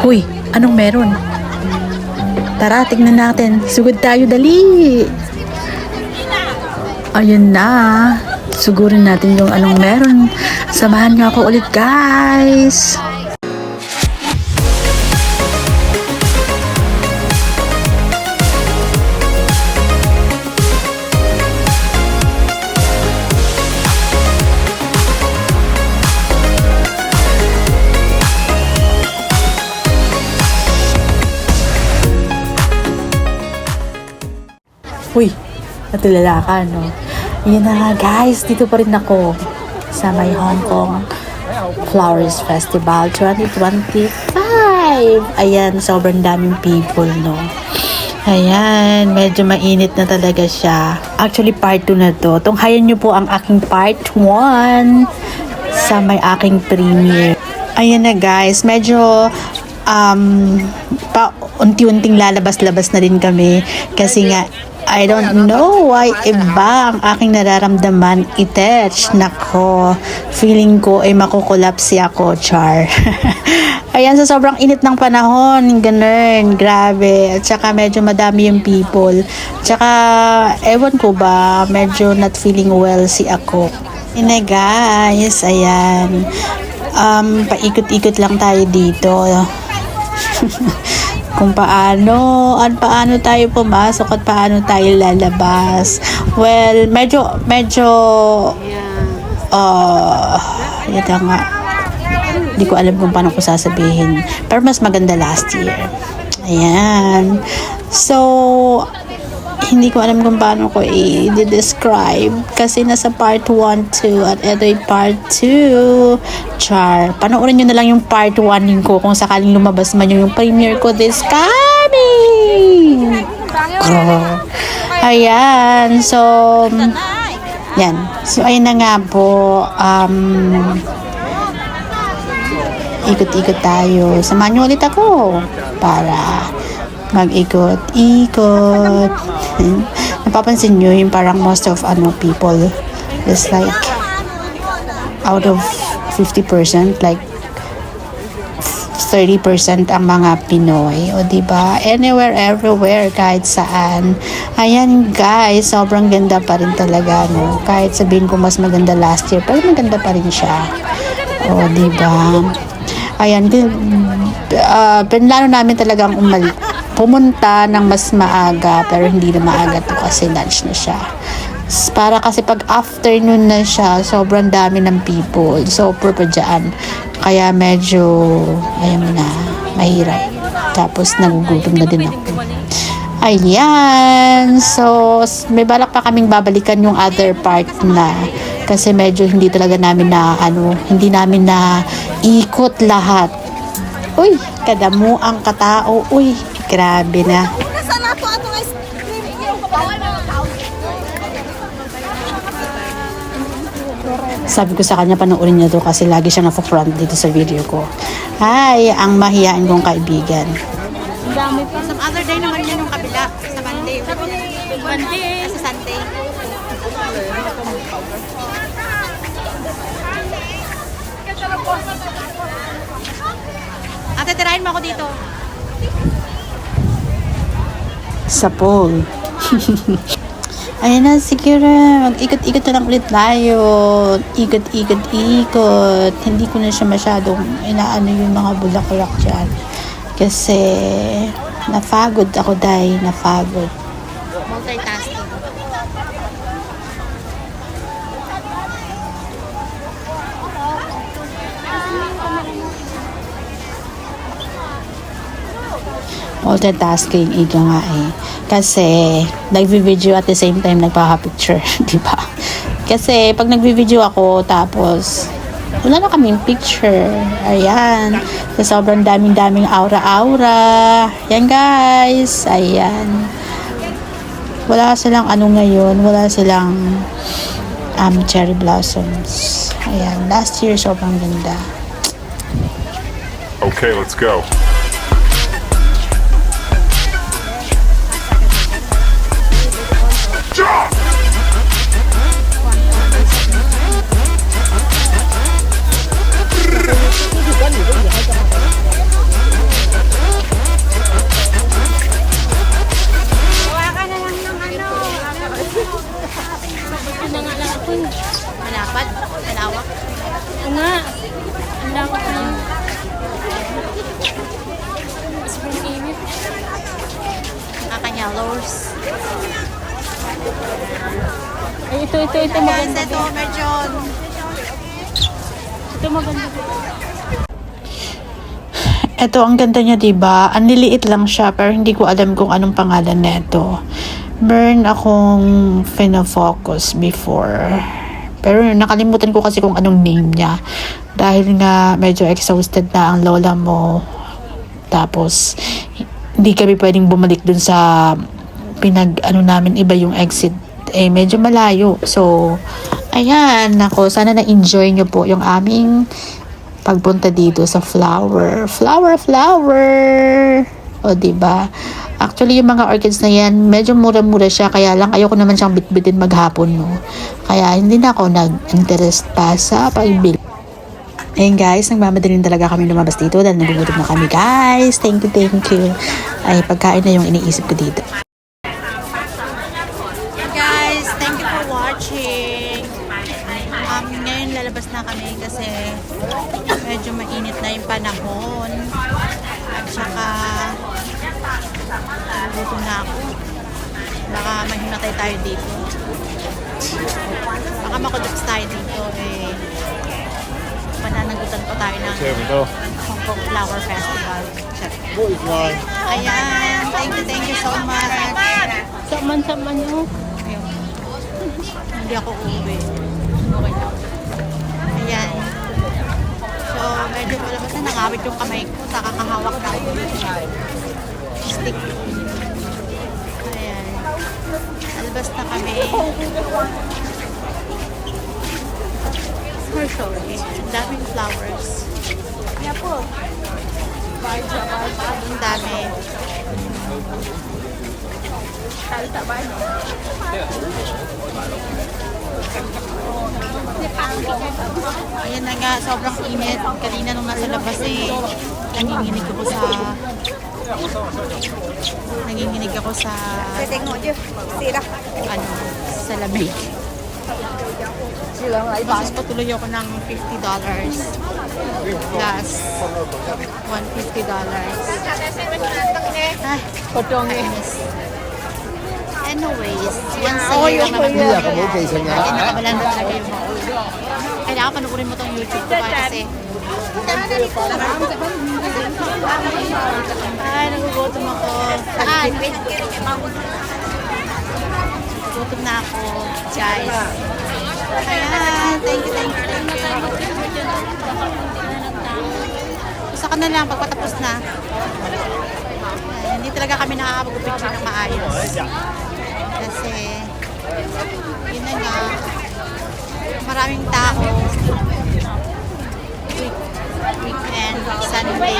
Huy, anong meron? Tara, tignan natin. Sugod tayo, dali! Ayun na. Sugurin natin yung anong meron. Samahan nga ako ulit, guys! Uy, natulala ka, no? Yan na nga, guys. Dito pa rin ako sa may Hong Kong Flowers Festival 2025. Ayan, sobrang daming people, no? Ayan, medyo mainit na talaga siya. Actually, part 2 na to. Tunghayan nyo po ang aking part 1 sa may aking premiere. Ayan na, guys. Medyo unti-unting lalabas-labas na din kami kasi nga I don't know why iba ang aking nararamdaman, itech. Nako, feeling ko ay makukulapsi ako, char. Ayan, sa sobrang init ng panahon, ganun, grabe. At saka medyo madami yung people. At saka, ewan ko ba, medyo not feeling well si ako. Ina guys, ayan. Paikot-ikot lang tayo dito. Kung paano tayo pumasok at paano tayo lalabas. Well, medyo ito nga, hindi ko alam kung paano ko sasabihin, pero mas maganda last year. Ayan, so hindi ko alam kung paano ko i-describe kasi nasa part 1, 2 at ito ay part 2. Char, panoorin nyo na lang yung part 1 ko kung sakaling lumabas man yung premiere ko this coming. Ayan, so yan. So ayun na nga po, ikot-ikot tayo. Samahan nyo ulit ako para mag-ikot-ikot. Napapansin nyo yung parang most of people is like out of 50%, like 30% ang mga Pinoy, o diba? Anywhere, everywhere, kahit saan. Ayan guys, sobrang ganda pa rin talaga, no? Kahit sabihin ko mas maganda last year, pero maganda pa rin siya. O diba? Ayan, pinlano namin talagang pumunta ng mas maaga, pero hindi na maaga to kasi lunch na siya. Para kasi pag afternoon na siya, sobrang dami ng people. So, pa dyan. Kaya medyo, ayun na, mahirap. Tapos, nagugutom na din ako. Ayan. So, may balak pa kaming babalikan yung other part na. Kasi medyo hindi talaga namin na, hindi namin na ikot lahat. Uy, kadamo ang katao. Uy, grabe na. Sabi ko sa kanya, panoorin niya to kasi lagi siya na-front dito sa video ko. Hi, ang mahiyain kong kaibigan. Ang dami pa. Some other day naman yun yung kabila. Sa Monday. Monday. Sa Sunday. Ate, tirahin mo ako dito. Sa pool. Ayan na, siguro, mag-ikot-ikot na lang ulit tayo. Ikot-ikot-ikot. Hindi ko na siya masyadong inaano yung mga bulaklak dyan. Kasi, napagod ako dahil, napagod. Multitasking. Multitasking, ito nga eh. Kasi, nagvi-video at the same time nagpaka-picture, di ba? Kasi, pag nagvi-video ako, tapos, wala na kaming picture. Ayan. So, sobrang daming aura-aura. Yan, guys. Ayan. Wala silang ngayon. Wala silang cherry blossoms. Ayan. Last year, sobrang ganda. Okay, let's go. ito maganda. Ito medyo... Ito maganda. Ito, ang ganda niya, diba? Ang liliit lang siya, pero hindi ko alam kung anong pangalan nito. Meron akong focus before. Pero nakalimutan ko kasi kung anong name niya. Dahil nga medyo exhausted na ang lola mo. Tapos, hindi kami pwedeng bumalik dun sa namin, iba yung exit. Medyo malayo. So, ayan, ako, sana na-enjoy nyo po yung aming pagpunta dito sa flower. O, diba? Actually, yung mga orchids na yan, medyo mura-mura siya. Kaya lang, ayoko naman siyang bitbitin maghapon, no? Kaya, hindi na ako nag-interest pa sa pagbili. Ayun guys, nagmamadalin talaga kami lumabas dito dahil nagugutom na kami guys. Thank you. Ay, pagkain na yung iniisip ko dito. Guys, thank you for watching. Ngayon lalabas na kami kasi medyo mainit na yung panahon. At saka gutom na ako. Baka mahimatay tayo dito. Baka makudups tayo dito pananagutan pa tayo ng Hong Kong Flower Festival. Ayan, thank you so much. Saman nyo. Ayun. Hindi ako uuwi. Okay lang. Ayan. So, medyo malabas na nangawit yung kamay ko. Nakakahawak na ako. Stick. Ayan. Alabas na kami. Sorry. Ang daming flowers. Yeah po. Ang dami. Ayan na nga, sobrang init. Kanina nung nasa labas nanginginig ako sa sa lamig. Tapos patuloy ako ng $50 plus $150. Ay, anyways, once a year naman nakabalan na talaga yung mga ulo. Kailangan panukurin mo tong YouTube ko kasi nagugutom ako. Nagugutom na ako, guys. Ayan, thank you. Gusto ko na lang pagpatapos na. Ayan, hindi talaga kami nakakapag-picture ng maayos. Kasi, yun na nga, maraming tao. Weekend, Sunday.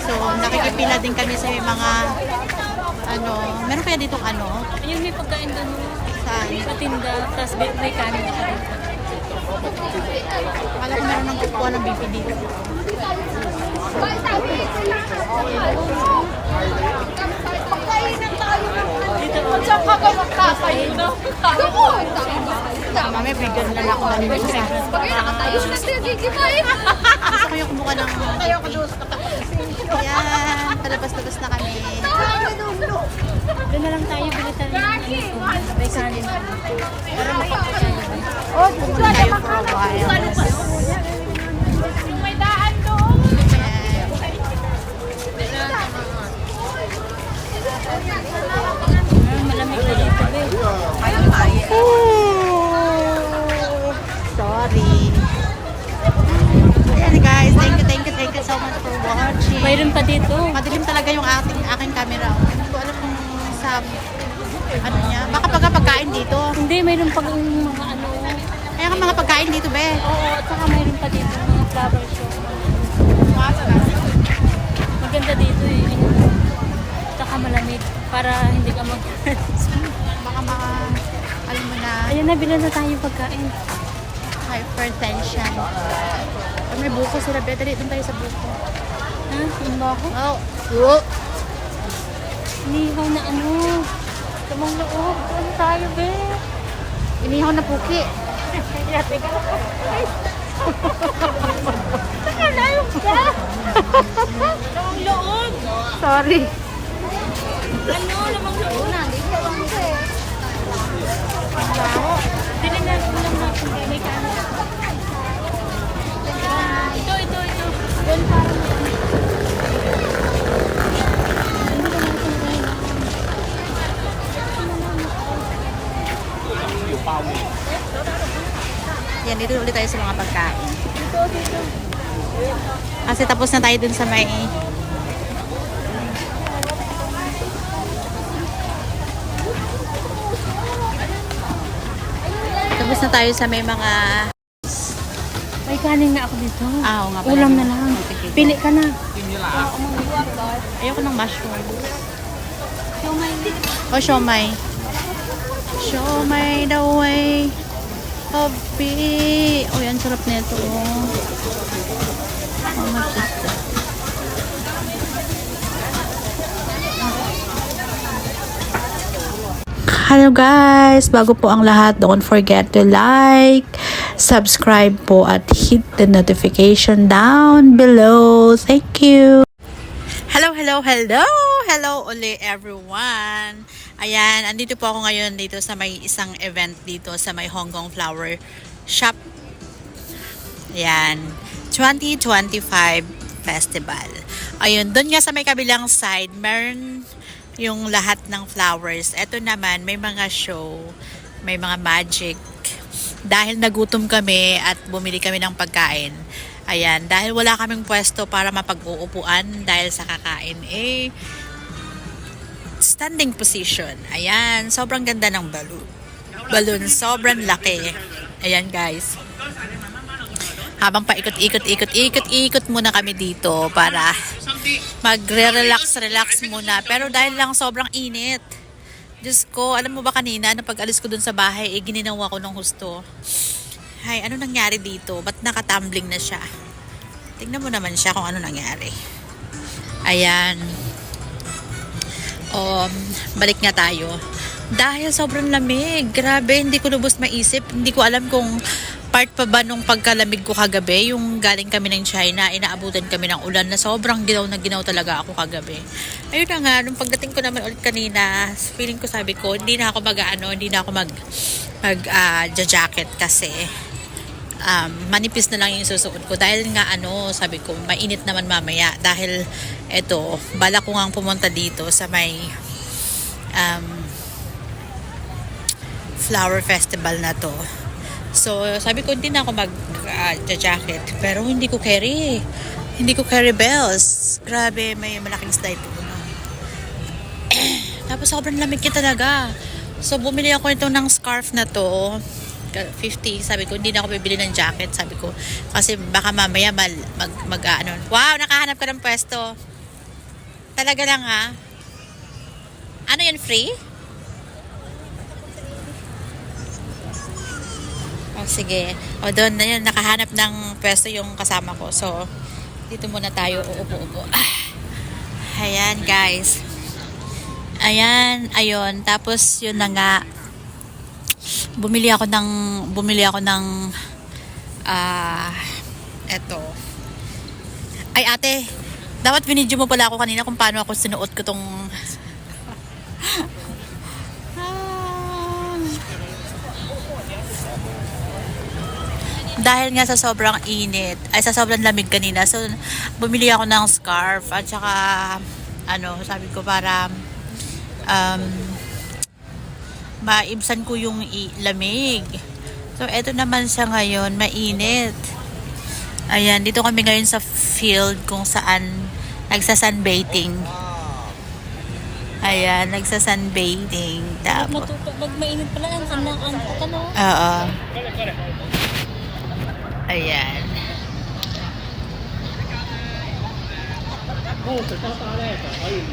So, nakikipila din kami sa mga, meron kaya ditong Ayun, may pagkain doon. saan? Patinda, tapos may kanin ako dito. Akala ko meron ng kukuha ng BP dito. Mamaya bigyan na lang ako ng isa. Gusto ko yung kumuha ng Ayan, palabas-labas na kami. Doon na lang tayo, bilitan may kanin. Para makapagkain. Pumunta tayo for a while. May daan doon. Malamig na dito. Sorry. Ayan guys, thank you so much for watching. Mayroon pa dito. Madilim talaga yung aking camera. Hindi ko alam kung sa niya. Baka pagkain dito. Hindi, mayroon pa mga Kaya ka mga pagkain dito, be. Oo, at saka mayroon pa dito mga flower show. Maganda dito Saka malamig para hindi ka Baka alam mo na, Ayan na, bilan na tayo pagkain. hypertension. May buko sila, be. Dali, doon tayo sa buko. Ha? Ano ba ako? Oh. Inihaw na Tamang loob. Ano tayo, be? Inihaw na puki. Lamang loob! Sorry. Lamang loob? Hindi May kanin. Ito. Doon parang Yan, dito ulit tayo sa mga pagkain. Kasi tapos na tayo dun sa may tapos na tayo sa may mga may kanin nga ako dito. oo nga pala. Ulam na lang. Sige. Pili ka na. Ayoko ng mushroom. Siomay. Siomay. Siomay the way of me. Oh, yan, sarap nito. How much is that? Hello guys! Bago po ang lahat, don't forget to like, subscribe po at hit the notification down below. Thank you! Hello uli everyone. Ayan, andito po ako ngayon dito sa may isang event dito sa may Hong Kong Flower Shop. Ayan, 2025 Festival. Ayun, doon nga sa may kabilang side, meron yung lahat ng flowers. Ito naman, may mga show, may mga magic. Dahil nagutom kami at bumili kami ng pagkain. Ayan, dahil wala kaming pwesto para mapag-uupuan dahil sa kakain, standing position. Ayan, sobrang ganda ng balloon. Sobrang laki. Ayan guys. Habang paikot-ikot muna kami dito para magre-relax muna. Pero dahil lang sobrang init. Diyos ko, alam mo ba kanina na pag-alis ko dun sa bahay, gininawa ko ng husto. Hay, ano nangyari dito? Ba't nakatumbling na siya? Tingnan mo naman siya kung ano nangyari. Ayan. Balik nga tayo. Dahil sobrang lamig. Grabe, hindi ko lubos maisip. Hindi ko alam kung part pa ba nung pagkalamig ko kagabi, yung galing kami ng China, inaabutan kami ng ulan na sobrang ginaw talaga ako kagabi. Ayun na nga, nung pagdating ko naman ulit kanina, feeling ko sabi ko, hindi na ako mag-jacket kasi manipis na lang yung susuot ko dahil nga sabi ko, mainit naman mamaya dahil eto, bala ko nga pumunta dito sa may flower festival na to. So, sabi ko, hindi na ako mag-jacket. Pero hindi ko carry. Hindi ko carry bells. Grabe, may malaking slide po. Tapos, sobrang lamig niya talaga. So, bumili ako ito ng scarf na to. 50. Sabi ko, hindi na ako bibili ng jacket. Sabi ko, kasi baka mamaya wow, nakahanap ka ng pwesto. Talaga lang ha. Ano yan, free? Sige. Doon na yun, nakahanap ng pwesto yung kasama ko. So, dito muna tayo uupo-upo. Ayan, guys. Ayan, ayun. Tapos, yun na nga. Bumili ako ng eto. Ay, ate. Dapat binidyo mo pala ako kanina kung paano ako sinuot ko tong dahil nga sa sobrang init, sa sobrang lamig kanina, so bumili ako ng scarf at saka sabi ko para maibsan ko yung lamig. So eto naman siya ngayon, mainit. Ayan, dito kami ngayon sa field kung saan nagsa-sunbathing. Ayan, nagsa-sunbathing. Tapos Pag mainit pala, ang no? oo. Ayan.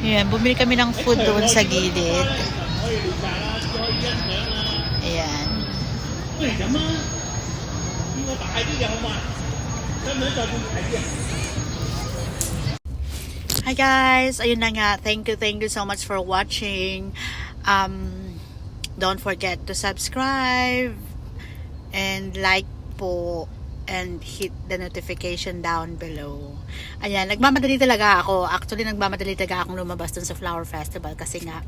Ayan, bumili kami ng food doon sa gilid. Ayan. Hi guys! Ayun na nga. Thank you so much for watching. Don't forget to subscribe and like po and hit the notification down below. Ayan, nagmamadali talaga ako. Actually, nagmamadali talaga akong lumabas dun sa Flower Festival kasi nga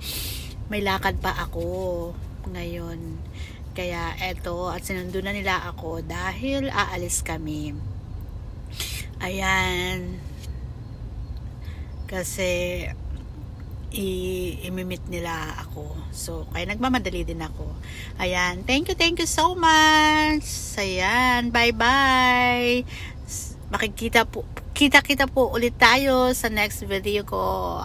may lakad pa ako ngayon. Kaya eto, at sinundo na nila ako dahil aalis kami. Ayan. Kasi imimit nila ako. So, kaya nagmamadali din ako. Ayan. Thank you so much. Ayan. Bye-bye. Kita po ulit tayo sa next video ko.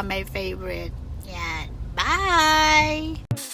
My favorite. Yan. Bye!